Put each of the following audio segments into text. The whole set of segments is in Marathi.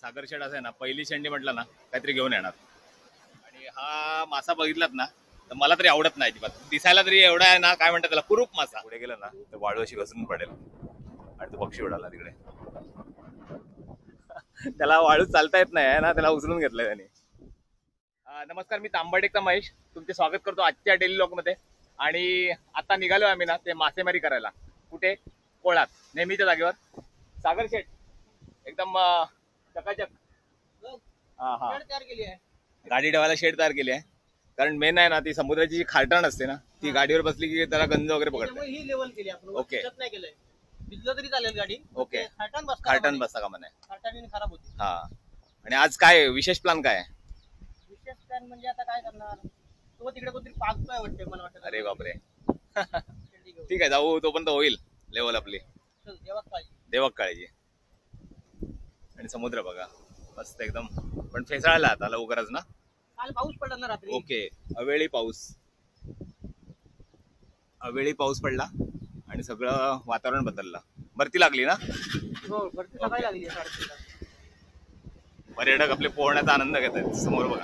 सागर शेड असं आहे ना, पहिली शेंडी म्हटलं ना काहीतरी घेऊन येणार. आणि हा मासा बघितलात ना तर मला तरी आवडत नाही अजिबात. दिसायला तरी एवढा आहे ना, काय म्हणतात त्याला, कुरूप मासा. पुढे गेलं ना तर वाळू अशी घसरून पडेल. आणि तो पक्षी उडाला तिकडे. त्याला वाळू चालता येत नाही ना, त्याला उचलून घेतलंय त्याने. नमस्कार, मी तांबडेकचा महेश तुमचे स्वागत करतो आजच्या डेली लॉग मध्ये. आणि आता निघालो आम्ही ना ते मासेमारी करायला. कुठे? कोळात, नेहमीच्या जागेवर. सागर शेठ एकदम चकाचक. हा हा, गाडी ठेवायला शेड तयार केली आहे. कारण मेन आहे ना ती समुद्राची जी खारटण असते ना, ती गाडीवर बसली की त्याला गंज वगैरे पकडते. ही लेवल केली आपण. ओके. नाही केलंय, भिजलं तरी चालेल गाडी. ओके. खारटण बसता का म्हणे. खारटणीने खराब होती. हा. आणि आज काय विशेष प्लॅन काय आहे? विशेष प्लॅन म्हणजे आता काय करणार, तो तिकडे कोणतरी पागतोय वाटते मला वाटतं. अरे बापरे. ठीक आहे, जाऊ, तोपर्यंत होईल लेवल आपली. देवक काळजी. आणि समुद्र बघा मस्त एकदम, पण फेसाळला आता लवकरच ना. काल पाऊस पडला ना रात्री. ओके. अवेळी पाऊस पडला आणि सगळं वातावरण बदललं. भरती लागली ना. हो, भरती सकाळी लागली 3:30 ला. पर्यटक आपले पोहण्याचा आनंद घेत आहेत. समोर बघा.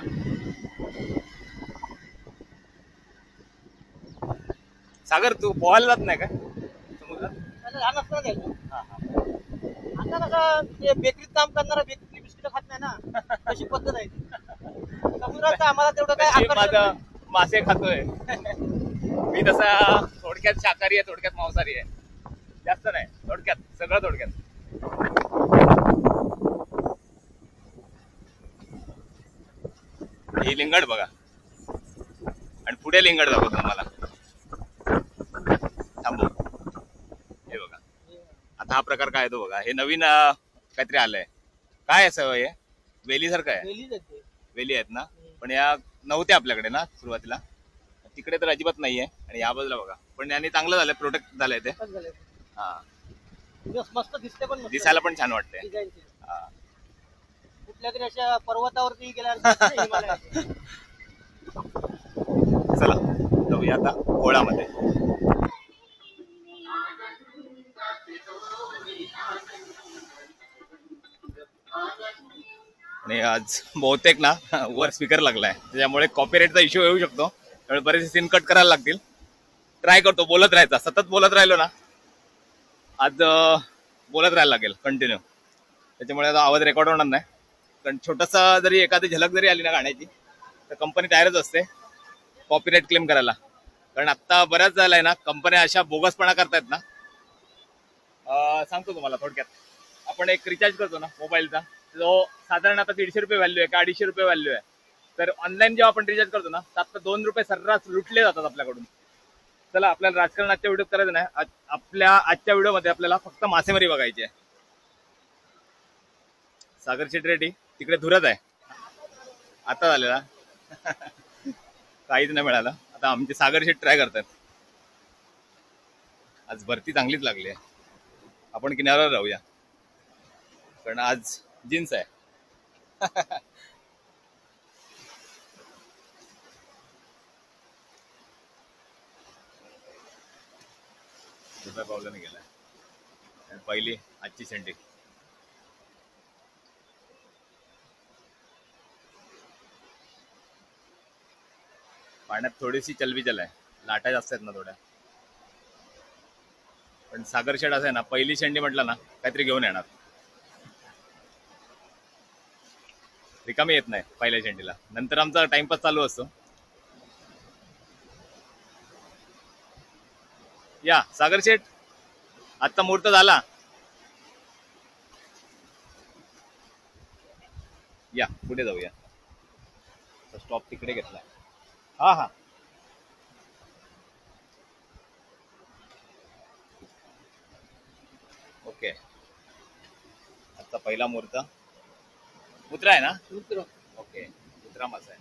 सागर, तू पोहायला जात नाही का समुद्रात? लहान असताना जायचो. आता कसं ते बेकरीत काम करणारा बेकरीतली बिस्किट खात नाही ना, तशी पद्धत आहे. समुद्रात आम्हाला तेवढं काय तशी आकर्षण माझं मासे खातोय. मी तसा थोडक्यात शाकाहारी आहे, थोडक्यात मांसाहारी आहे. जास्त नाही, थोडक्यात, सगळं थोडक्यात. ही लिंगड बघा आणि पुढे लिंगड दाखवतो तुम्हाला. थांबू. हे बघा, आता हा प्रकार काय तो बघा. हे नवीन काहीतरी आलंय. काय असं हे वेली सारखं आहे. वेली आहेत ना, पण या नव्हत्या आपल्याकडे ना सुरुवातीला. तिकडे तर अजिबात नाहीये. आणि या बाजूला बघा, पण याने चांगलं झालंय, प्रोटेक्ट झालंय ते. हा, मस्त दिसते, पण दिसायला पण छान वाटतंय. कुठल्या तरी अशा पर्वतावरती गेल्या. चला जाऊया आता कोळामध्ये. आणि आज बहुतेक ना वर स्पीकर लागलाय, त्याच्यामुळे कॉपीराईटचा इश्यू येऊ शकतो. त्यामुळे बरेचसे सीन कट करायला लागतील. ट्राय करतो बोलत राहायचा, सतत बोलत राहिलो ना आज बोलत राहायला लागेल कंटिन्यू. त्याच्यामुळे आता आवाज रेकॉर्ड होणार नाही. कारण छोटासा जरी एखादी झलक जरी आली ना गाण्याची तर कंपनी तयारच असते कॉपीराईट क्लेम करायला. कारण आता बऱ्याच झालाय ना कंपन्या अशा बोगसपणा करतायत ना. सांगतो तुम्हाला थोडक्यात. आपण एक रिचार्ज करतो ना मोबाईलचा, जो साधारण आता 150 रुपये व्हॅल्यू आहे का 250 रुपये व्हॅल्यू आहे. तर ऑनलाईन जेव्हा आपण रिचार्ज करतो ना तर आता 2 रुपये सर्रास लुटले जातात आपल्याकडून. चला, आपल्याला राजकारण आजच्या व्हिडिओत करायचं नाही. आपल्या आजच्या व्हिडिओमध्ये आपल्याला फक्त मासेमारी बघायची आहे. सागर शेट रेडी तिकडे धुरत आहे आता झालेला. काहीच नाही मिळालं. आता आमचे सागर शेट ट्राय करतात. आज भरती चांगलीच लागली आहे. आपण किनाऱ्यावर राहूया कारण आज जीन्स आहे. रुपया पावलाने गेलाय. पहिली आजची शेंडी. पाण्यात थोडीशी चलबिचल आहे, लाटा जास्त आहेत ना थोड्या. पण सागर शेड असं आहे ना, पहिली शेंडी म्हटलं ना काहीतरी घेऊन येणार. रिकामी येत नाही पहिल्या शेंडीला. नंतर आमचा टाइमपास चालू असतो. या सागर शेठ, आजचा मुहूर्त झाला. या पुढे जाऊया. स्टॉप तिकडे घेतलाय. हा हा, ओके. आजचा पहिला मुहूर्त उतरा आहे ना. ओके, उतरा मासा आहे.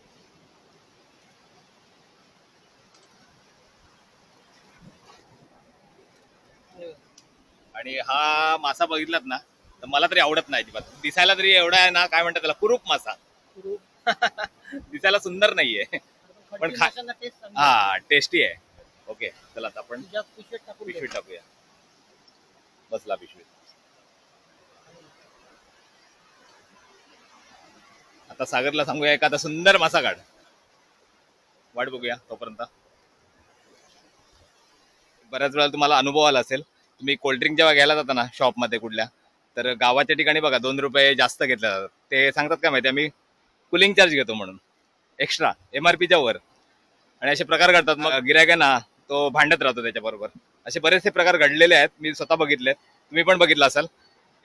आणि हा मासा बघितलात ना तर मला तरी आवडत नाही अजिबात. दिसायला तरी एवढा आहे ना, काय म्हणतात त्याला, कुरूप मासा. दिसायला सुंदर नाहीये पण हा टेस्टी आहे. ओके, चला आता आपण पिशवीत टाकूया. बसला पिशवीत. आता सागरला सांगूया एखादा सुंदर मासा काढ. वाट बघूया तोपर्यंत. बऱ्याच वेळा तुम्हाला अनुभव आला असेल, तुम्ही कोल्ड्रिंक जेव्हा घ्यायला जाता ना शॉपमध्ये कुठल्या, तर गावाच्या ठिकाणी बघा 2 रुपये जास्त घेतले जातात. ते सांगतात काय माहिती, आम्ही कुलिंग चार्ज घेतो म्हणून एक्स्ट्रा MRPच्या वर. आणि असे प्रकार घडतात. मग गिरायक आहे ना तो भांडत राहतो त्याच्याबरोबर. असे बरेचसे प्रकार घडलेले आहेत, मी स्वतः बघितले, तुम्ही पण बघितलं असाल.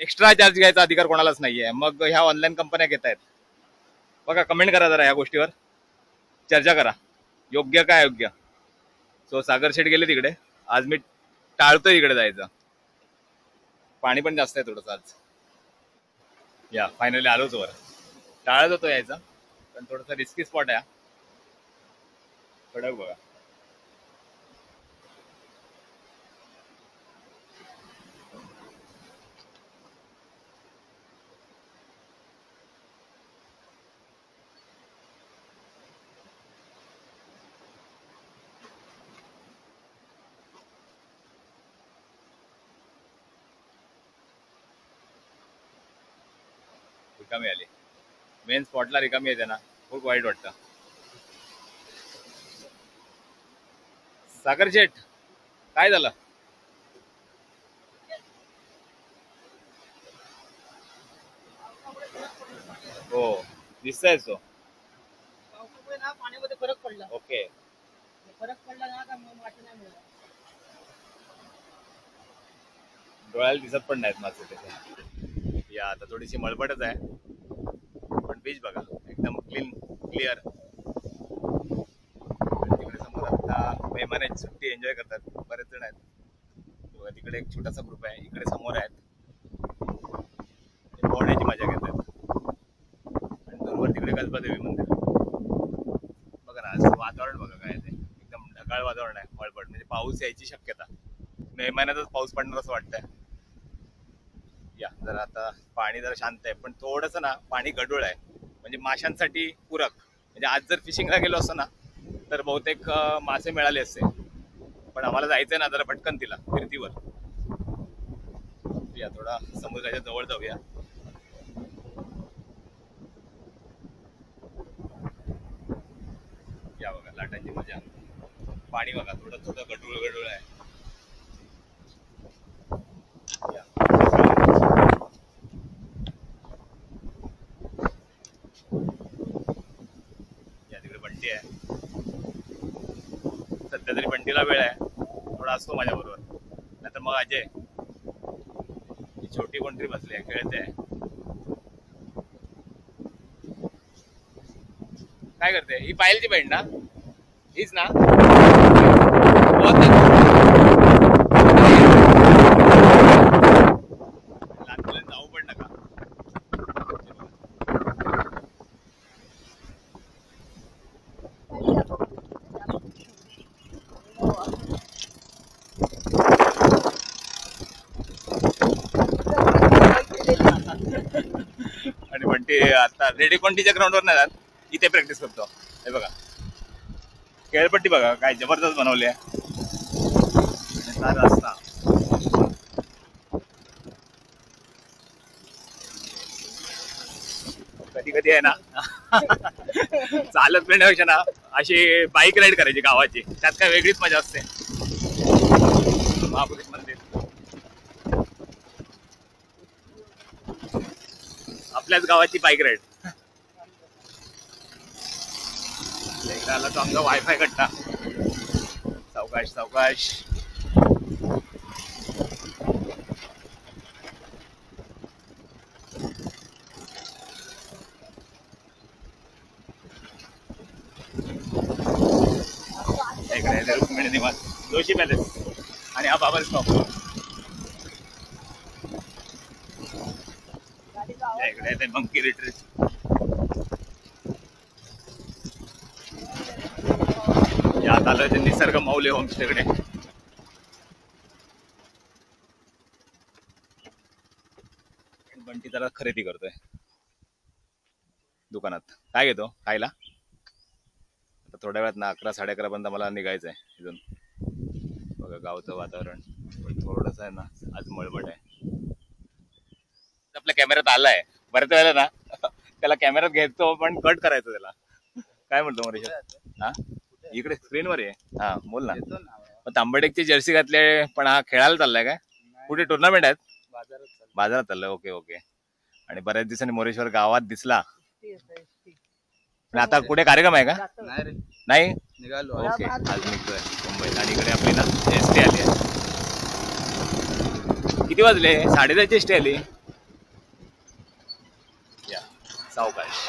एक्स्ट्रा चार्ज घ्यायचा अधिकार कोणालाच नाहीये. मग ह्या ऑनलाईन कंपन्या घेत आहेत. बघा, कमेंट करा जरा, ह्या गोष्टीवर चर्चा करा, योग्य काय योग्य. सो सागर शेठ गेले तिकडे, आज मी टाळतोय इकडे जायचं. पाणी पण जास्त आहे थोडंसं आज. या फायनली आलोच वर. टाळत होतो यायचा, पण थोडंसं रिस्की स्पॉट आहे. खडक बघा. रिकामी आली, मेन स्पॉटला रिकामी येते ना, खूप वाईट वाटतं. सागर शेठ काय झालं? हो, दिसतंय तो. पावसामुळे ना पाण्यामध्ये फरक पडला. ओके, फरक पडला ना का मग मासे नाही मिळत. डोळ्याला दिसत पण नाहीत मासे त्याचे. या आता थोडीशी मळपटच आहे, पण बीच बघा एकदम क्लिअर. तिकडे समोर आता मेहमानाची सुट्टी एन्जॉय करतात, बरेच जण आहेत बघा. तिकडे एक छोटासा ग्रुप आहे, इकडे समोर आहेत, पोहण्याची मजा घेतात. आणि दूरवर तिकडे कसबादेवी मंदिर बघा ना. आज वातावरण बघा काय ते, एकदम ढगाळ वातावरण आहे, मळपट, म्हणजे पाऊस यायची शक्यता. मे महिन्यातच पाऊस पडणार असं वाटतंय. या जरा आता पाणी जरा शांत आहे, पण थोडंसं ना पाणी गढूळ आहे, म्हणजे माशांसाठी पूरक. म्हणजे आज जर फिशिंगला गेलो असतो ना तर बहुतेक मासे मिळाले असते, पण आम्हाला जायचंय ना जरा पटकन तिला फिरतीवर. या थोडा समुद्राच्या जवळ जाऊया. या बघा लाटांची मजा. पाणी बघा थोडं थोडं गढूळ गढूळ आहे. या. या तिकडे बंटी आहे, सध्या तरी बंटीला वेळ आहे, थोडा असतो माझ्या बरोबर. नाहीतर मग अजय, ही छोटी कोणतरी बसली आहे, खेळते. काय करते ही? पायलची बहीण ना, हीच ना? लहान मुलांना जाऊ पण नका. आणि बंटी आता रेडी कोणतीच्या ग्राउंडवर नाही जात, इथे प्रॅक्टिस करतो. हे बघा खेळपट्टी बघा काय जबरदस्त बनवली आहे. रस्ता कधी कधी आहे ना चालत फिरण्यापेक्षा ना अशी बाईक राईड करायची गावाची, त्यात काय वेगळीच मजा असते. महापुरुष मंदिर आपल्याच गावाची बाईक राईड. एकदा आला तो आमचा वायफाय कट्टा. सावकाश सावकाश. रुक्मिणी निवास, जोशी पॅलेस आणि हा बाबर स्टॉप. इकडे येते मंकी रिट्रीट. यात आलं ते निसर्ग माऊली होमस्टेकडे. बंटी जरा खरेदी करतोय दुकानात. काय घेतो खायला? आता थोड्या वेळात ना 11-11:30 पर्यंत मला निघायचंय इथून. बघा गावचं वातावरण पण थोडंसं आहे ना आज मळबट आहे. आपल्या कॅमेऱ्यात आलाय बऱ्याच वेळेला ना त्याला कॅमेऱ्यात घ्यायचो पण कट करायचं त्याला. काय म्हणतो मरेश? हा इकडे स्क्रीनवर आहे. हा बोल ना. मग तांबडेकची जर्सी घातली पण हा खेळायला चाललाय काय? कुठे टुर्नामेंट आहेत? बाजारात चाललंय. Okay okay. आणि बऱ्याच दिवसांनी मोरेश्वर गावात दिसला. आता कुठे कार्यक्रम आहे का? नाही निघालो ओके. आज निघतोय मुंबईत आणि इकडे आपली ना एसटी आली आहे. किती वाजले? 10:30 एसटी आली. या सावकाश.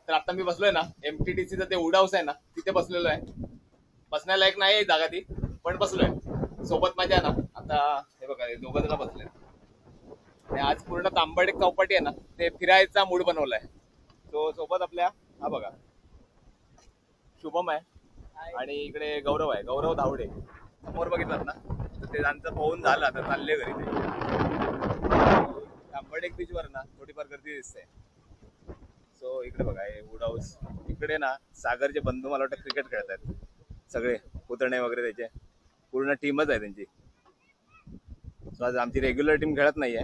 तर आता मी बसलोय ना MTDCचं ते वूड हाऊस आहे ना तिथे बसलेलो आहे. बसण्यालायक नाही आहे जागा ती पण बसलोय सोबत माझ्या ना. आता हे बघा दोघं जण बसले आणि आज पूर्ण तांबडेक चौपाटी आहे ना ते फिरायचा मूड बनवलाय. तो सोबत आपल्या हा बघा शुभम आहे आणि इकडे गौरव आहे. गौरव धावडे समोर बघितलं ना तर ते त्यांचं पोहून झालं. आता चालले घरी ते. तांबडेक बीच वर ना थोडीफार गर्दी दिसते. सो इकडे बघा हे वूड हाऊस. इकडे ना सागरचे बंधू मला वाटतं क्रिकेट खेळत आहेत सगळे पुतणे वगैरे त्याचे पूर्ण टीमच आहे त्यांची. सो आज आमची रेग्युलर टीम खेळत नाहीये.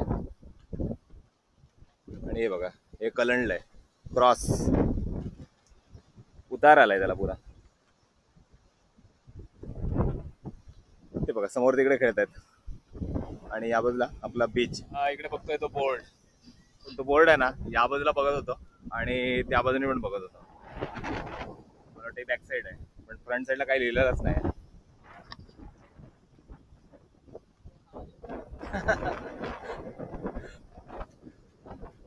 आणि हे बघा हे कलंडलंय क्रॉस उतार आलाय त्याला पुरा. ते बघा समोर तिकडे खेळत आहेत आणि या बाजूला आपला बीच. इकडे बघतोय तो बोर्ड. तो बोर्ड आहे ना या बाजूला बघत होतो आणि त्या बाजूने पण बघत होतो. मला वाटतं बॅक साईड आहे पण फ्रंट साईडला काही लिहिलेलंच नाही.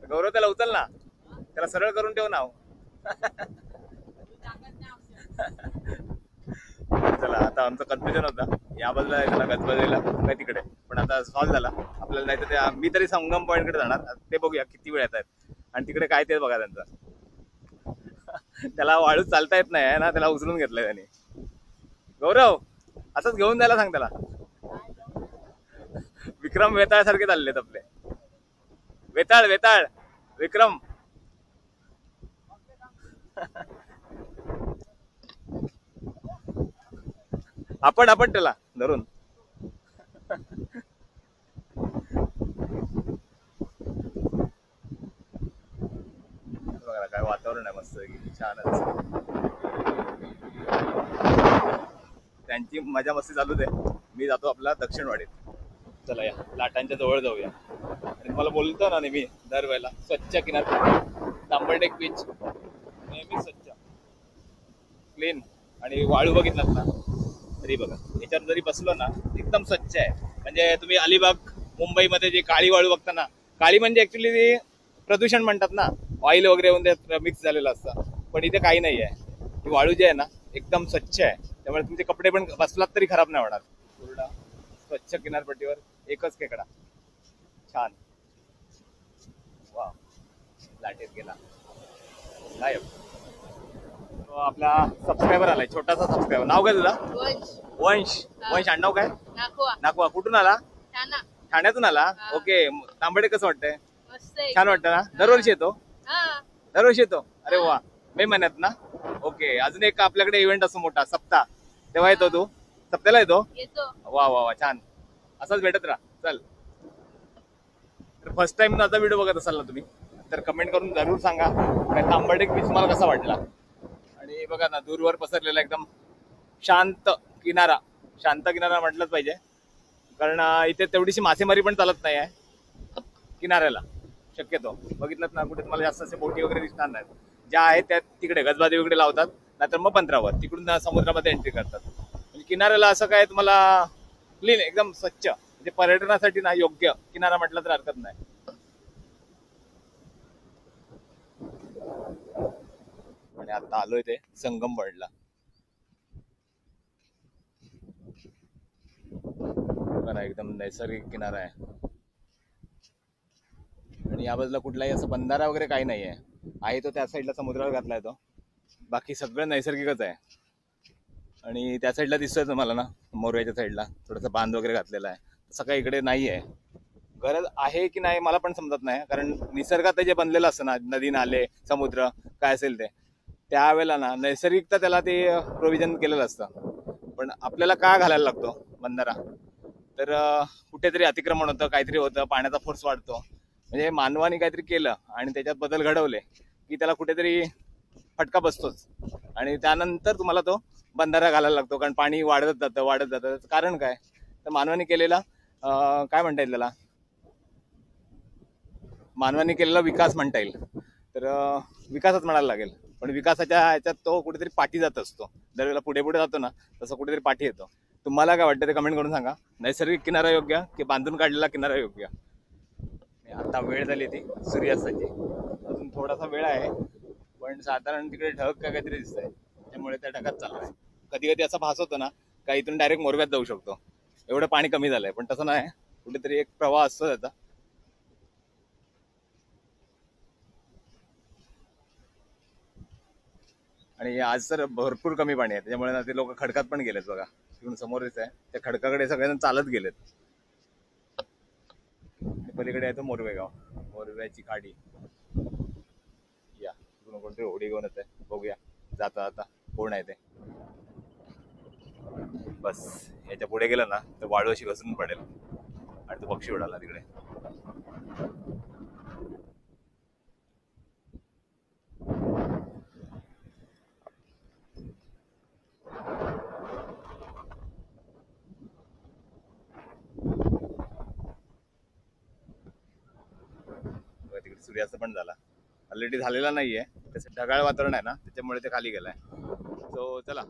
गौरव त्याला उचल ना. त्याला सरळ करून ठेव नाव. चला आता आमचं कन्फ्युजन होता या बाजूला यायला गजबाजूला काय तिकडे पण आता सॉल्व्ह झाला आपल्याला. नाही तर त्या मी तरी संगम पॉईंट कडे जाणार. ते बघूया किती वेळ येत आहेत आणि तिकडे काय ते बघा त्यांचं. त्याला वाळू चालता येत नाही ना त्याला उचलून घेतलंय त्याने. गौरव असंच घेऊन जायला सांग त्याला. विक्रम वेताळ सारखे चाललेत आपले. वेताळ वेताळ विक्रम. आपण त्याला धरून. बघा काय वातावरण आहे मस्त छानच. त्यांची मजा मस्ती चालू दे. मी जातो आपला दक्षिणवाडीत. चला या लाटांच्या जवळ जाऊया. आणि मला बोलतो ना नेहमी दरवेळेला स्वच्छ किनार तांबडेक बीच नेहमी स्वच्छ क्लीन. आणि वाळू बघितलात ना तरी बघा याच्यावर जरी बसलो ना एकदम स्वच्छ आहे. म्हणजे तुम्ही अलिबाग मुंबईमध्ये जी काळी वाळू बघता ना काळी म्हणजे ऍक्च्युली ती प्रदूषण म्हणतात ना ऑइल वगैरे येऊन त्यात मिक्स झालेलं असतं. पण इथे काही नाही आहे. ही वाळू जी आहे ना एकदम स्वच्छ आहे. त्यामुळे तुमचे कपडे पण बसलात तरी खराब नाही होणार. पूर्ण स्वच्छ किनारपट्टीवर एकच खेकडा छान. वा लाटेत गेला गायब. आपला सबस्क्रायबर आलाय छोटासा सबस्क्रायबर. नाव काय तुझा? वंश. वंश आडनाव काय? नाकवा. कुठून आला? ठाण्यातून आला. ओके. तांबडे कसं वाटतंय? छान वाटतं ना? दरवर्षी येतो? दरवर्षी येतो. अरे वा मे महिन्यात ना. ओके. अजून एक आपल्याकडे इव्हेंट असतो मोठा सप्ताह तेव्हा येतो तू? सप्त्याला येतो? वा वा वा छान. असंच भेटत राहा. चल. तर फर्स्ट टाइम माझा व्हिडिओ बघत असाल ना तुम्ही तर कमेंट करून जरूर सांगा तांबडेक बीच मला कसा वाटला. आणि बघा ना दूरवर पसरलेला एकदम शांत किनारा. शांत किनारा म्हटलंच पाहिजे कारण इथे तेवढीशी मासेमारी पण चालत नाही आहे किनाऱ्याला शक्यतो. बघितलं ना कुठे तुम्हाला जास्त असे बोटी वगैरे दिसणार नाहीत. ज्या आहेत त्या तिकडे गजबाजी वगैरे लावतात नाहीतर मग पंधरावर तिकडून समुद्रामध्ये एंट्री करतात. म्हणजे किनाऱ्याला असं काय तुम्हाला क्लीन एकदम स्वच्छ म्हणजे पर्यटनासाठी ना योग्य किनारा म्हटलं तर हरकत नाही. आणि आता आलोय ते संगम पॉइंटला. एकदम नैसर्गिक किनारा आहे आणि या बाजूला कुठलाही असं बंधारा वगैरे काही नाही आहे. तो त्या साईडला समुद्रावर घातलाय तो. बाकी सगळं नैसर्गिकच आहे. आणि त्या साईडला दिसतोय तुम्हाला ना मोरव्याच्या साईडला थोडंसं बांध वगैरे घातलेला आहे. तसं काही इकडे नाही आहे. गरज आहे की नाही मला पण समजत नाही कारण निसर्गात जे बनलेलं असतं ना नदी नाले समुद्र काय असेल ते त्यावेळेला ना नैसर्गिकता त्याला ते प्रोव्हिजन केलेलं असतं. पण आपल्याला का घालायला लागतो बंधारा? तर कुठेतरी अतिक्रमण होतं काहीतरी होतं पाण्याचा फोर्स वाढतो म्हणजे मानवाने काहीतरी केलं आणि त्याच्यात बदल घडवले की त्याला कुठेतरी फटका बसतोच आणि त्यानंतर तुम्हाला तो बंधारा घालायला लागतो, कारण पाणी वाढत जातं वाढत जातं. त्याचं कारण काय, तर मानवाने केलेला काय म्हणता येईल त्याला, मानवाने केलेला विकास म्हणता येईल. तर विकासच म्हणायला लागेल. पण विकासाच्या ह्याच्यात तो कुठेतरी पाठी जात असतो. दरवेळेला पुढे पुढे जातो ना, तसं कुठेतरी पाठी येतो. तुम्हाला काय वाटतं ते कमेंट करून सांगा. नैसर्गिक किनारा योग्य की बांधून काढलेला किनारा योग्य? आता वेळ झाली ती सूर्यास्ताची, अजून थोडासा वेळ आहे, पण साधारण तिकडे ढग का काहीतरी दिसतंय, त्यामुळे त्या ढगात चाललाय. कधी कधी असा भास होतो ना का इथून डायरेक्ट मोरव्यात जाऊ शकतो, एवढं पाणी कमी झालंय. पण तसं नाही, कुठेतरी एक प्रवाह असतो त्याचा. आणि आज तर भरपूर कमी पाणी आहे, त्याच्यामुळे ना ते लोक खडकात पण गेलेत बघा. तिकडून समोरच आहे, त्या खडकाकडे सगळेजण चालत गेलेत. पलीकडे आहे तो मोरवे गाव, मोरव्याची खाडी. या तिकडून कोणतरी होडी घेऊन येत आहे, बघूया जाता जाता कोण आहे ते. बस याच्या पुढे गेलं ना तर वाळू अशी घसरून पडेल आणि तो पक्षी उडाला तिकडे. तिकडे सूर्यास्त पण झाला, ऑलरेडी झालेला नाहीये, तसं ढगाळ वातावरण आहे ना, त्याच्यामुळे ते खाली गेलाय. सो चला,